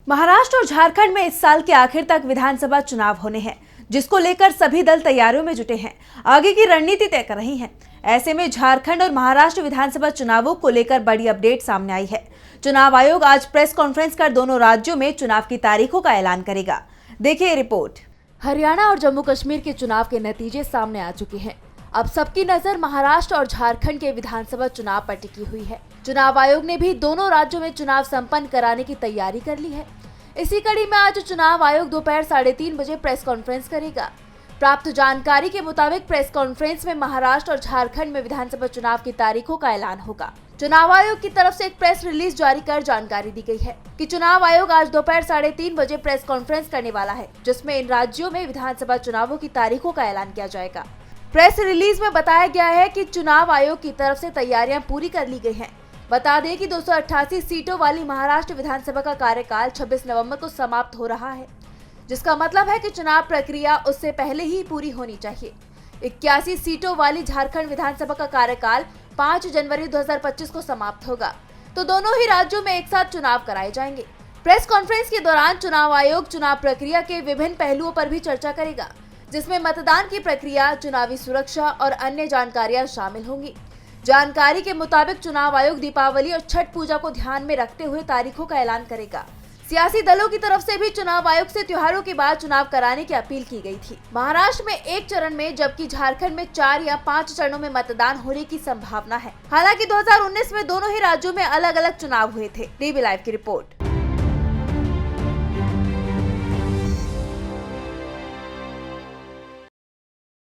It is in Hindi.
महाराष्ट्र और झारखंड में इस साल के आखिर तक विधानसभा चुनाव होने हैं, जिसको लेकर सभी दल तैयारियों में जुटे हैं, आगे की रणनीति तय कर रही हैं। ऐसे में झारखंड और महाराष्ट्र विधानसभा चुनावों को लेकर बड़ी अपडेट सामने आई है। चुनाव आयोग आज प्रेस कॉन्फ्रेंस कर दोनों राज्यों में चुनाव की तारीखों का ऐलान करेगा। देखिए रिपोर्ट। हरियाणा और जम्मू कश्मीर के चुनाव के नतीजे सामने आ चुके हैं। अब सबकी नजर महाराष्ट्र और झारखंड के विधानसभा चुनाव पर टिकी हुई है। चुनाव आयोग ने भी दोनों राज्यों में चुनाव संपन्न कराने की तैयारी कर ली है। इसी कड़ी में आज चुनाव आयोग दोपहर 3:30 बजे प्रेस कॉन्फ्रेंस करेगा। प्राप्त जानकारी के मुताबिक प्रेस कॉन्फ्रेंस में महाराष्ट्र और झारखंड में विधानसभा चुनाव की तारीखों का ऐलान होगा। चुनाव आयोग की तरफ से एक प्रेस रिलीज जारी कर जानकारी दी गई है कि चुनाव आयोग आज दोपहर 3:30 बजे प्रेस कॉन्फ्रेंस करने वाला है, जिसमें इन राज्यों में विधानसभा चुनावों की तारीखों का ऐलान किया जाएगा। प्रेस रिलीज में बताया गया है कि चुनाव आयोग की तरफ से तैयारियां पूरी कर ली गई हैं। बता दें कि 288 सीटों वाली महाराष्ट्र विधानसभा का कार्यकाल 26 नवंबर को समाप्त हो रहा है, जिसका मतलब है कि चुनाव प्रक्रिया उससे पहले ही पूरी होनी चाहिए। 81 सीटों वाली झारखंड विधानसभा का कार्यकाल 5 जनवरी 2025 को समाप्त होगा, तो दोनों ही राज्यों में एक साथ चुनाव कराए जाएंगे। प्रेस कॉन्फ्रेंस के दौरान चुनाव आयोग चुनाव प्रक्रिया के विभिन्न पहलुओं पर भी चर्चा करेगा, जिसमें मतदान की प्रक्रिया, चुनावी सुरक्षा और अन्य जानकारियां शामिल होंगी। जानकारी के मुताबिक चुनाव आयोग दीपावली और छठ पूजा को ध्यान में रखते हुए तारीखों का ऐलान करेगा। सियासी दलों की तरफ से भी चुनाव आयोग से त्योहारों के बाद चुनाव कराने की अपील की गई थी। महाराष्ट्र में 1 चरण में, जबकि झारखंड में 4 या 5 चरणों में मतदान होने की संभावना है। हालांकि 2019 में दोनों ही राज्यों में अलग अलग चुनाव हुए थे। DB लाइव की रिपोर्ट।